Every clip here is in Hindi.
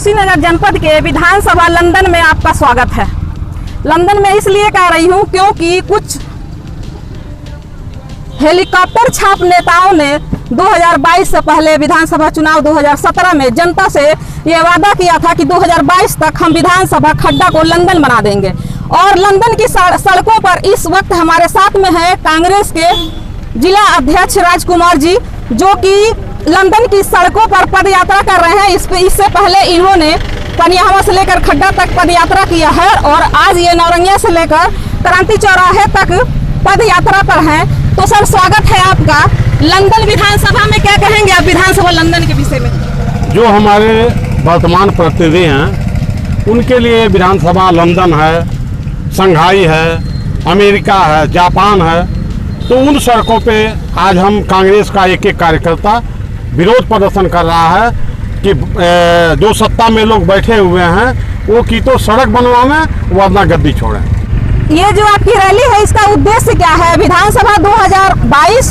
कुशीनगर जनपद के विधानसभा लंदन में आपका स्वागत है। लंदन में इसलिए कह रही हूँ क्योंकि कुछ हेलीकॉप्टर छाप नेताओं ने 2022 से पहले विधानसभा चुनाव 2017 में जनता से ये वादा किया था कि 2022 तक हम विधानसभा खड्डा को लंदन बना देंगे। और लंदन की सड़कों पर इस वक्त हमारे साथ में है कांग्रेस के जिला अध्यक्ष राजकुमार जी, जो कि लंदन की सड़कों पर पद यात्रा कर रहे हैं। इससे पहले इन्होंने पनियावा से लेकर खड्डा तक पद यात्रा किया है और आज ये नौरंगिया से लेकर क्रांति चौराहे तक पद यात्रा पर हैं। तो सर, स्वागत है आपका। लंदन विधानसभा में क्या कहेंगे आप विधानसभा लंदन के विषय में? जो हमारे वर्तमान प्रतिनिधि हैं उनके लिए विधानसभा लंदन है, शंघाई है, अमेरिका है, जापान है। तो उन सड़कों पे आज हम कांग्रेस का एक एक कार्यकर्ता विरोध प्रदर्शन कर रहा है कि जो सत्ता में लोग बैठे हुए हैं वो की तो सड़क बनवाएं वरना गद्दी छोड़ें। ये जो आपकी रैली है इसका उद्देश्य क्या है? विधानसभा 2022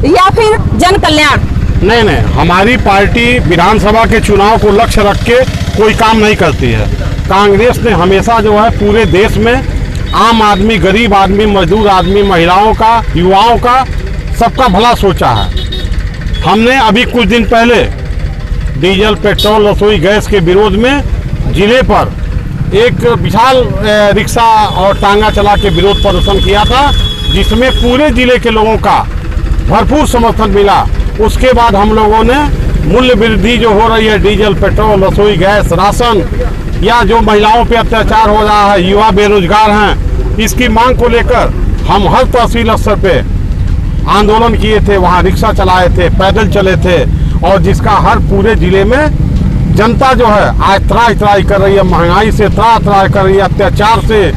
या फिर जन कल्याण? नहीं, हमारी पार्टी विधानसभा के चुनाव को लक्ष्य रख के कोई काम नहीं करती है। कांग्रेस ने हमेशा जो है पूरे देश में आम आदमी, गरीब आदमी, मजदूर आदमी, महिलाओं का, युवाओं का, सबका भला सोचा है। हमने अभी कुछ दिन पहले डीजल, पेट्रोल, रसोई गैस के विरोध में जिले पर एक विशाल रिक्शा और टांगा चला के विरोध प्रदर्शन किया था, जिसमें पूरे जिले के लोगों का भरपूर समर्थन मिला। उसके बाद हम लोगों ने मूल्य वृद्धि जो हो रही है, डीजल, पेट्रोल, रसोई गैस, राशन, या जो महिलाओं पे अत्याचार हो रहा है, युवा बेरोजगार हैं, इसकी मांग को लेकर हम हर तहसील स्तर पे आंदोलन किए थे, वहाँ रिक्शा चलाए थे, पैदल चले थे। और जिसका हर पूरे जिले में जनता जो है आज त्राही त्राही कर रही है, महंगाई से त्राही कर रही है, अत्याचार से।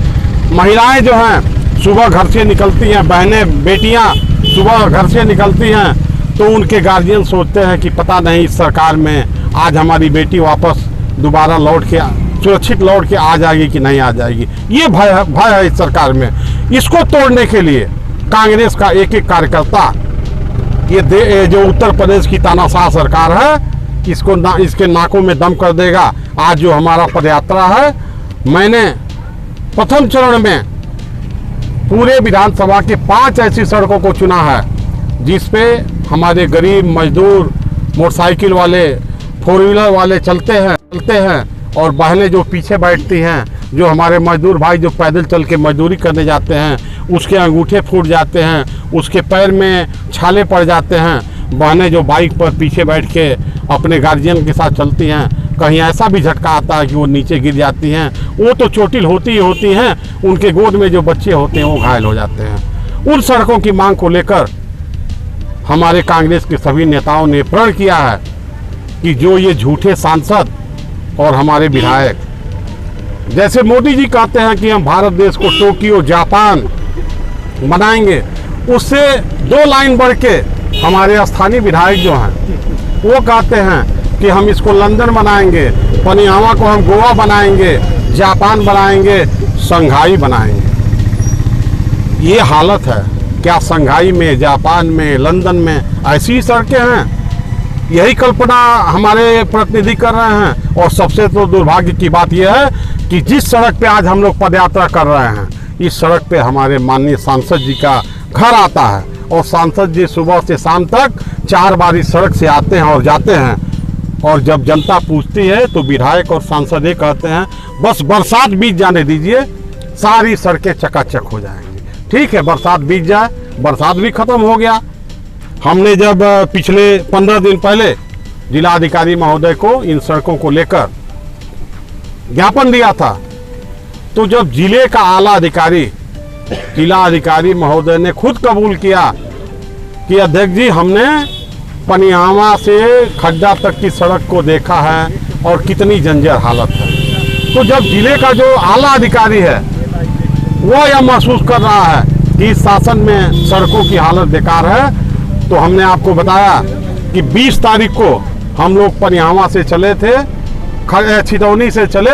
महिलाएं जो हैं सुबह घर से निकलती हैं, बहनें बेटियां सुबह घर से निकलती हैं, तो उनके गार्जियन सोचते हैं कि पता नहीं इस सरकार में आज हमारी बेटी वापस दोबारा लौट के सुरक्षित लौट के आ जाएगी कि नहीं आ जाएगी। ये भय है इस सरकार में। इसको तोड़ने के लिए कांग्रेस का एक एक कार्यकर्ता, ये जो उत्तर प्रदेश की तानाशाह सरकार है, इसके नाकों में दम कर देगा। आज जो हमारा पदयात्रा है, मैंने प्रथम चरण में पूरे विधानसभा के 5 ऐसी सड़कों को चुना है जिस पे हमारे गरीब, मजदूर, मोटरसाइकिल वाले, 4 व्हीलर वाले चलते हैं और बहनें जो पीछे बैठती हैं, जो हमारे मजदूर भाई जो पैदल चल के मजदूरी करने जाते हैं, उसके अंगूठे फूट जाते हैं, उसके पैर में छाले पड़ जाते हैं। बहनें जो बाइक पर पीछे बैठ के अपने गार्जियन के साथ चलती हैं, कहीं ऐसा भी झटका आता है कि वो नीचे गिर जाती हैं। वो तो चोटिल होती ही होती हैं, उनके गोद में जो बच्चे होते हैं वो घायल हो जाते हैं। उन सड़कों की मांग को लेकर हमारे कांग्रेस के सभी नेताओं ने प्रण किया है कि जो ये झूठे सांसद और हमारे विधायक, जैसे मोदी जी कहते हैं कि हम भारत देश को टोक्यो, जापान बनाएंगे, उससे 2 लाइन बढ़ के हमारे स्थानीय विधायक जो हैं वो कहते हैं कि हम इसको लंदन बनाएंगे, पनियावा को हम गोवा बनाएंगे, जापान बनाएंगे, शंघाई बनाएंगे। ये हालत है। क्या शंघाई में, जापान में, लंदन में ऐसी सड़कें हैं? यही कल्पना हमारे प्रतिनिधि कर रहे हैं। और सबसे तो दुर्भाग्य की बात यह है कि जिस सड़क पे आज हम लोग पदयात्रा कर रहे हैं, इस सड़क पे हमारे माननीय सांसद जी का घर आता है और सांसद जी सुबह से शाम तक 4 बार इस सड़क से आते हैं और जाते हैं। और जब जनता पूछती है तो विधायक और सांसद ये कहते हैं बस बरसात बीत जाने दीजिए, सारी सड़कें चकाचक हो जाएंगी। ठीक है, बरसात बीत जाए, बरसात भी खत्म हो गया। हमने जब पिछले 15 दिन पहले जिलाधिकारी महोदय को इन सड़कों को लेकर ज्ञापन दिया था, तो जब जिले का आला अधिकारी, जिला अधिकारी महोदय ने खुद कबूल किया कि अध्यक्ष जी हमने पनियावा से खड्डा तक की सड़क को देखा है और कितनी जंजर हालत है। तो जब जिले का जो आला अधिकारी है वो यह महसूस कर रहा है कि इस शासन में सड़कों की हालत बेकार है, तो हमने आपको बताया कि 20 तारीख को हम लोग पनियावा से चले थे, छितौनी से चले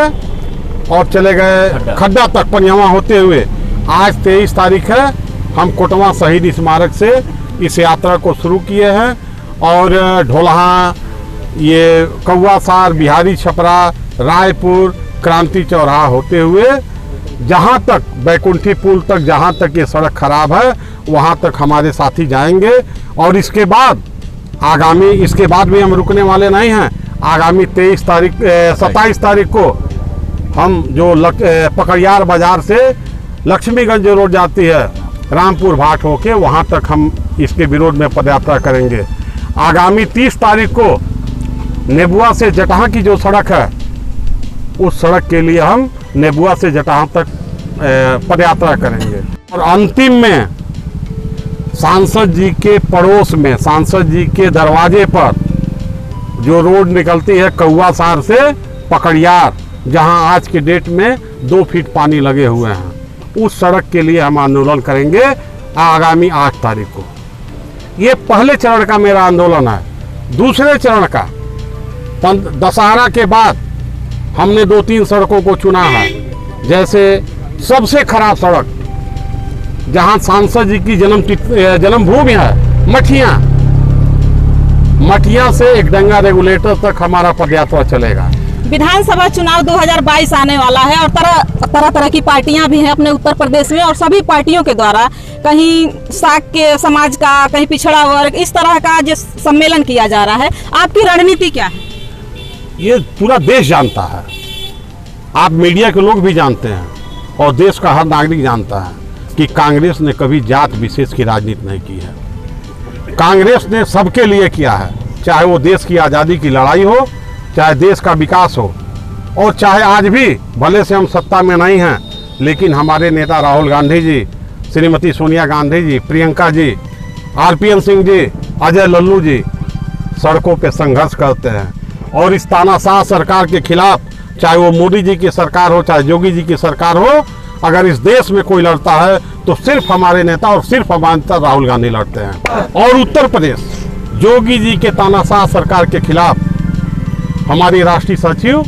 और चले गए खड्डा तक पनियावा होते हुए। आज 23 तारीख है, हम कोटवा शहीद स्मारक से इस यात्रा को शुरू किए हैं और ढोलहा, ये कौआ सार, बिहारी छपरा, रायपुर क्रांति चौराहा होते हुए जहाँ तक बैकुंठी पुल तक, जहाँ तक ये सड़क खराब है वहाँ तक हमारे साथी जाएंगे। और इसके बाद भी हम रुकने वाले नहीं हैं। आगामी 27 तारीख को हम जो पकड़ियार बाजार से लक्ष्मीगंज जो रोड जाती है रामपुर भाट होके, वहाँ तक हम इसके विरोध में पदयात्रा करेंगे। आगामी 30 तारीख को नेबुआ से जटाहा की जो सड़क है, उस सड़क के लिए हम नेबुआ से जटाहा तक पदयात्रा करेंगे। और अंतिम में सांसद जी के पड़ोस में, सांसद जी के दरवाजे पर जो रोड निकलती है कौआसार से पकड़ियार, जहां आज के डेट में 2 फीट पानी लगे हुए हैं, उस सड़क के लिए हम आंदोलन करेंगे आगामी 8 तारीख को। ये पहले चरण का मेरा आंदोलन है। दूसरे चरण का दशहरा के बाद हमने 2-3 सड़कों को चुना है। जैसे सबसे खराब सड़क जहां सांसद जी की जन्मभूमि है, मठिया से एकडंगा रेगुलेटर तक हमारा पदयात्रा चलेगा। विधानसभा चुनाव 2022 आने वाला है और तरह की पार्टियां भी हैं अपने उत्तर प्रदेश में, और सभी पार्टियों के द्वारा कहीं साख के समाज का, कहीं पिछड़ा वर्ग, इस तरह का जो सम्मेलन किया जा रहा है, आपकी रणनीति क्या है? ये पूरा देश जानता है, आप मीडिया के लोग भी जानते हैं और देश का हर नागरिक जानता है कि कांग्रेस ने कभी जात विशेष की राजनीति नहीं की है। कांग्रेस ने सबके लिए किया है, चाहे वो देश की आज़ादी की लड़ाई हो, चाहे देश का विकास हो, और चाहे आज भी भले से हम सत्ता में नहीं हैं, लेकिन हमारे नेता राहुल गांधी जी, श्रीमती सोनिया गांधी जी, प्रियंका जी, RPN सिंह जी, अजय लल्लू जी सड़कों पे संघर्ष करते हैं। और इस तानाशाह सरकार के खिलाफ, चाहे वो मोदी जी की सरकार हो, चाहे योगी जी की सरकार हो, अगर इस देश में कोई लड़ता है तो सिर्फ हमारे नेता और सिर्फ हमारे नेता राहुल गांधी लड़ते हैं। और उत्तर प्रदेश योगी जी के तानाशाह सरकार के खिलाफ हमारी राष्ट्रीय सचिव,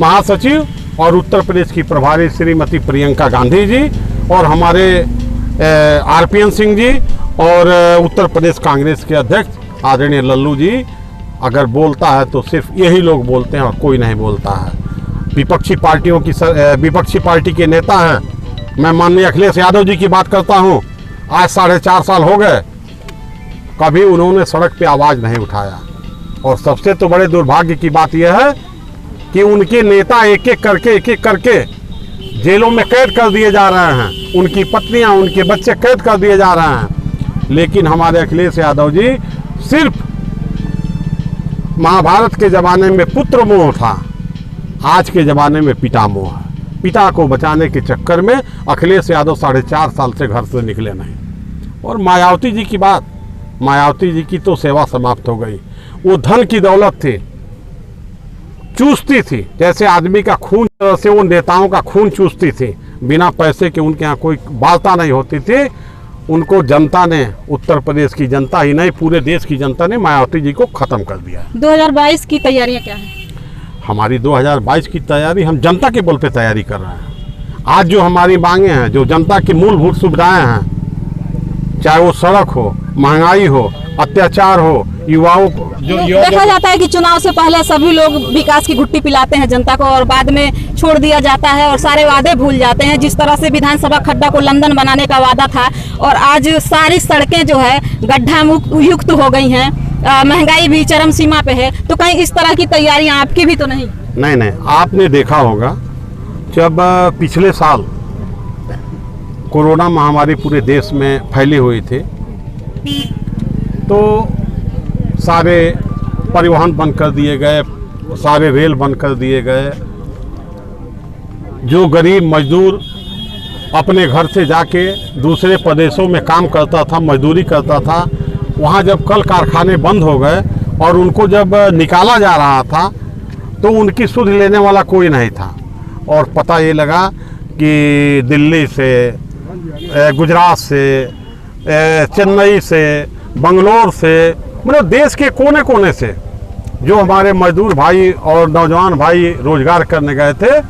महासचिव और उत्तर प्रदेश की प्रभारी श्रीमती प्रियंका गांधी जी और हमारे RPN सिंह जी और उत्तर प्रदेश कांग्रेस के अध्यक्ष आदरणीय लल्लू जी अगर बोलता है तो सिर्फ यही लोग बोलते हैं और कोई नहीं बोलता है। विपक्षी पार्टी के नेता हैं। मैं माननीय अखिलेश यादव जी की बात करता हूं, आज 4.5 साल हो गए, कभी उन्होंने सड़क पे आवाज़ नहीं उठाया। और सबसे तो बड़े दुर्भाग्य की बात यह है कि उनके नेता एक एक करके जेलों में कैद कर दिए जा रहे हैं, उनकी पत्नियां, उनके बच्चे कैद कर दिए जा रहे हैं। लेकिन हमारे अखिलेश यादव जी सिर्फ महाभारत के ज़माने में पुत्र मोह था, आज के ज़माने में पिता मोह है। पिता को बचाने के चक्कर में अखिलेश यादव 4.5 साल से घर से निकले नहीं। और मायावती जी की बात, मायावती जी की तो सेवा समाप्त हो गई। वो धन की दौलत थी, चूसती थी, जैसे आदमी का खून से वो नेताओं का खून चूसती थी। बिना पैसे के उनके यहाँ कोई वार्ता नहीं होती थी। उनको जनता ने, उत्तर प्रदेश की जनता ही नहीं पूरे देश की जनता ने मायावती जी को खत्म कर दिया। 2022 की तैयारियां क्या है? हमारी 2022 की तैयारी हम जनता के बल पे तैयारी कर रहे हैं। आज जो हमारी मांगे हैं, जो जनता की मूलभूत सुविधाएं हैं, चाहे वो सड़क हो, महंगाई हो, अत्याचार हो, युवाओं को देखा जाता है कि चुनाव से पहले सभी लोग विकास की घुट्टी पिलाते हैं जनता को और बाद में छोड़ दिया जाता है और सारे वादे भूल जाते हैं। जिस तरह से विधानसभा खड्डा को लंदन बनाने का वादा था और आज सारी सड़कें जो है गड्ढा युक्त हो गई हैं, महंगाई भी चरम सीमा पे है, तो कहीं इस तरह की तैयारियां आपकी भी तो नहीं? नहीं, आपने देखा होगा जब पिछले साल कोरोना महामारी पूरे देश में फैली हुई थी तो सारे परिवहन बंद कर दिए गए, सारे रेल बंद कर दिए गए। जो गरीब मजदूर अपने घर से जाके दूसरे प्रदेशों में काम करता था, मजदूरी करता था, वहाँ जब कल कारखाने बंद हो गए और उनको जब निकाला जा रहा था तो उनकी सुध लेने वाला कोई नहीं था। और पता ये लगा कि दिल्ली से, गुजरात से, चेन्नई से, बंगलोर से, मतलब देश के कोने कोने से जो हमारे मजदूर भाई और नौजवान भाई रोजगार करने गए थे,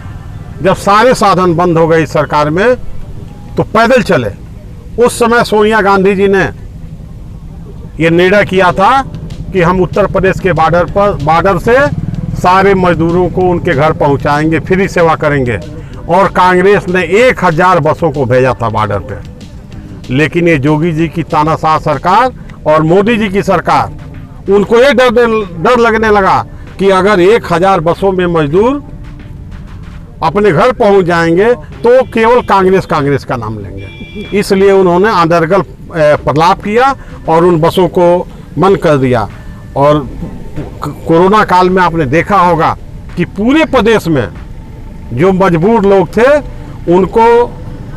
जब सारे साधन बंद हो गए सरकार में तो पैदल चले। उस समय सोनिया गांधी जी ने ये निर्णय किया था कि हम उत्तर प्रदेश के बॉर्डर से सारे मजदूरों को उनके घर पहुंचाएंगे, फ्री सेवा करेंगे। और कांग्रेस ने 1000 बसों को भेजा था बॉर्डर पे, लेकिन ये योगी जी की तानाशाह सरकार और मोदी जी की सरकार, उनको ये डर लगने लगा कि अगर 1000 बसों में मजदूर अपने घर पहुंच जाएंगे तो केवल कांग्रेस का नाम लेंगे। इसलिए उन्होंने अनर्गल प्रलाप किया और उन बसों को बंद कर दिया। और कोरोना काल में आपने देखा होगा कि पूरे प्रदेश में जो मजबूर लोग थे उनको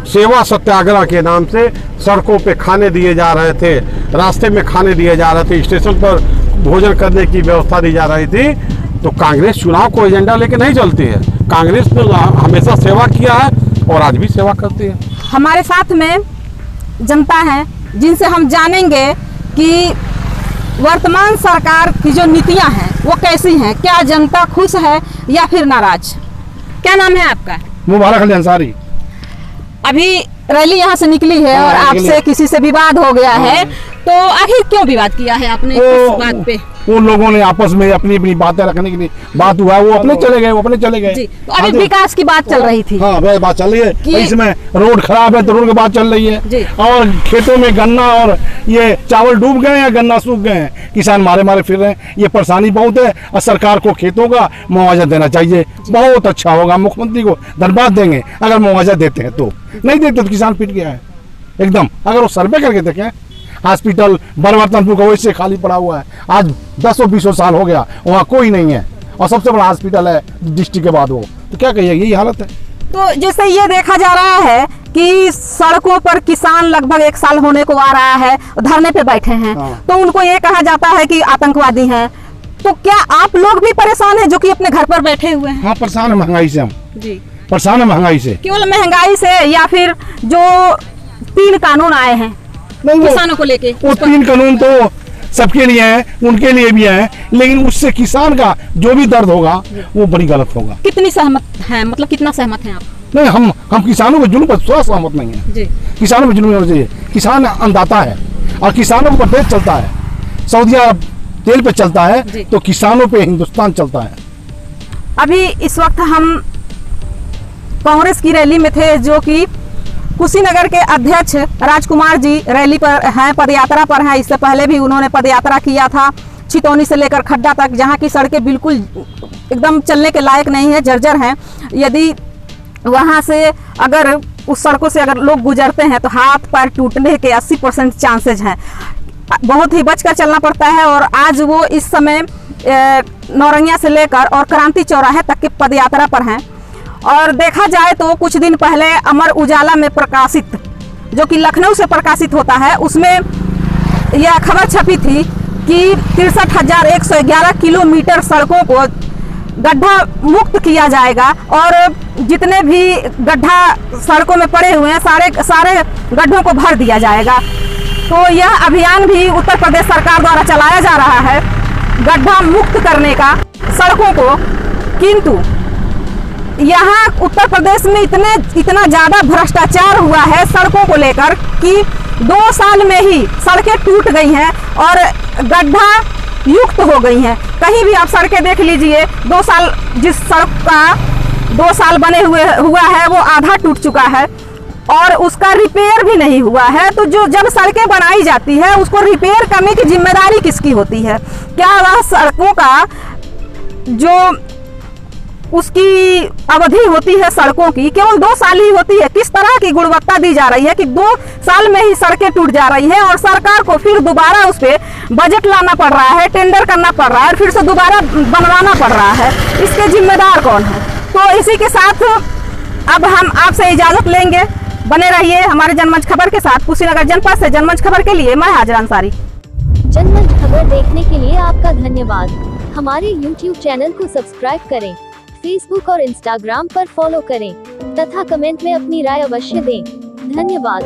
सेवा सत्याग्रह के नाम से सड़कों पे खाने दिए जा रहे थे, रास्ते में खाने दिए जा रहे थे, स्टेशन पर भोजन करने की व्यवस्था दी जा रही थी। तो कांग्रेस चुनाव को एजेंडा लेके नहीं चलती है। कांग्रेस ने हमेशा सेवा किया है और आज भी सेवा करती है। हमारे साथ में जनता है जिनसे हम जानेंगे कि वर्तमान सरकार की जो नीतियां हैं वो कैसी हैं, क्या जनता खुश है या फिर नाराज। क्या नाम है आपका? मुबारक अली अंसारी। अभी रैली यहाँ से निकली है और आपसे किसी से विवाद हो गया है, तो आखिर क्यों विवाद किया है आपने इस बात पे? उन लोगों ने आपस में अपनी अपनी बातें रखने के लिए बात हुआ, वो अपने चले गए जी। तो अभी विकास की बात चल रही थी। हाँ, वह बात चल रही है। इसमें रोड खराब है तो रोड की बात चल रही है और खेतों में गन्ना और ये चावल डूब गए हैं, गन्ना सूख गए हैं, किसान मारे फिर रहे हैं। ये परेशानी बहुत है और सरकार को खेतों का मुआवजा देना चाहिए। बहुत अच्छा होगा, मुख्यमंत्री को धन्यवाद देंगे अगर मुआवजा देते हैं। तो नहीं देते तो किसान पिट गया है एकदम। अगर वो सर्वे करके देखें, हॉस्पिटल बरबर्तनपुर का वैसे खाली पड़ा हुआ है, आज 10-20 साल हो गया, वहाँ कोई नहीं है और सबसे बड़ा हॉस्पिटल है डिस्ट्रिक्ट के बाद वो, तो क्या कहिए, यही हालत है। तो जैसे ये देखा जा रहा है कि सड़कों पर किसान लगभग 1 साल होने को आ रहा है, धरने पे बैठे हैं। तो उनको ये कहा जाता है कि आतंकवादी हैं। तो क्या आप लोग भी परेशान हैं जो कि अपने घर पर बैठे हुए हैं? हाँ, परेशान है महंगाई से। हम जी परेशान है महंगाई से। केवल महंगाई से या फिर जो 3 कानून आए हैं किसानों को लेके? वो 3 कानून तो सबके लिए हैं, उनके लिए भी हैं, लेकिन उससे किसान का जो भी दर्द होगा वो बड़ी गलत होगा। कितनी सहमत हैं, मतलब कितना सहमत हैं आप? नहीं, हम किसानों के जुल्म पर थोड़ा सहमत नहीं है जी। किसानों में जुल्म होना चाहिए। किसान अन्नदाता है और किसानों पर देश चलता है, सऊदी अरब तेल पे चलता है, तो किसानों पे हिंदुस्तान चलता है। अभी इस वक्त हम कांग्रेस की रैली में थे, जो कि कुशीनगर के अध्यक्ष राजकुमार जी रैली पर हैं, पदयात्रा पर हैं। इससे पहले भी उन्होंने पदयात्रा किया था छितौनी से लेकर खड्डा तक, जहां की सड़कें बिल्कुल एकदम चलने के लायक नहीं है, जर्जर हैं। यदि वहां से अगर उस सड़कों से अगर लोग गुजरते हैं तो हाथ पैर टूटने के 80% चांसेज हैं। बहुत ही बचकर चलना पड़ता है। और आज वो इस समय नौरंगिया से लेकर और क्रांति चौराहे तक की पदयात्रा पर हैं। और देखा जाए तो कुछ दिन पहले अमर उजाला में प्रकाशित, जो कि लखनऊ से प्रकाशित होता है, उसमें यह खबर छपी थी कि 63,111 किलोमीटर सड़कों को गड्ढा मुक्त किया जाएगा और जितने भी गड्ढा सड़कों में पड़े हुए हैं सारे गड्ढों को भर दिया जाएगा। तो यह अभियान भी उत्तर प्रदेश सरकार द्वारा चलाया जा रहा है, गड्ढा मुक्त करने का सड़कों को। किंतु यहाँ उत्तर प्रदेश में इतना ज़्यादा भ्रष्टाचार हुआ है सड़कों को लेकर कि 2 साल में ही सड़कें टूट गई हैं और गड्ढा युक्त हो गई हैं। कहीं भी आप सड़कें देख लीजिए, 2 साल जिस सड़क का 2 साल बने हुआ है वो आधा टूट चुका है और उसका रिपेयर भी नहीं हुआ है। तो जब सड़कें बनाई जाती है उसको रिपेयर करने की जिम्मेदारी किसकी होती है? क्या वह सड़कों का जो उसकी अवधि होती है सड़कों की केवल 2 साल ही होती है? किस तरह की गुणवत्ता दी जा रही है कि 2 साल में ही सड़कें टूट जा रही है और सरकार को फिर दोबारा उस पे बजट लाना पड़ रहा है, टेंडर करना पड़ रहा है और फिर से दोबारा बनवाना पड़ रहा है। इसके जिम्मेदार कौन है? तो इसी के साथ अब हम आपसे इजाजत लेंगे। बने रहिए हमारे जनमंच खबर के साथ। कुशीनगर जनपद से जनमंच खबर के लिए मैं हाजरा अंसारी। जनमंच खबर देखने के लिए आपका धन्यवाद। हमारे YouTube चैनल को सब्सक्राइब करें, फेसबुक और इंस्टाग्राम पर फॉलो करें तथा कमेंट में अपनी राय अवश्य दें। धन्यवाद।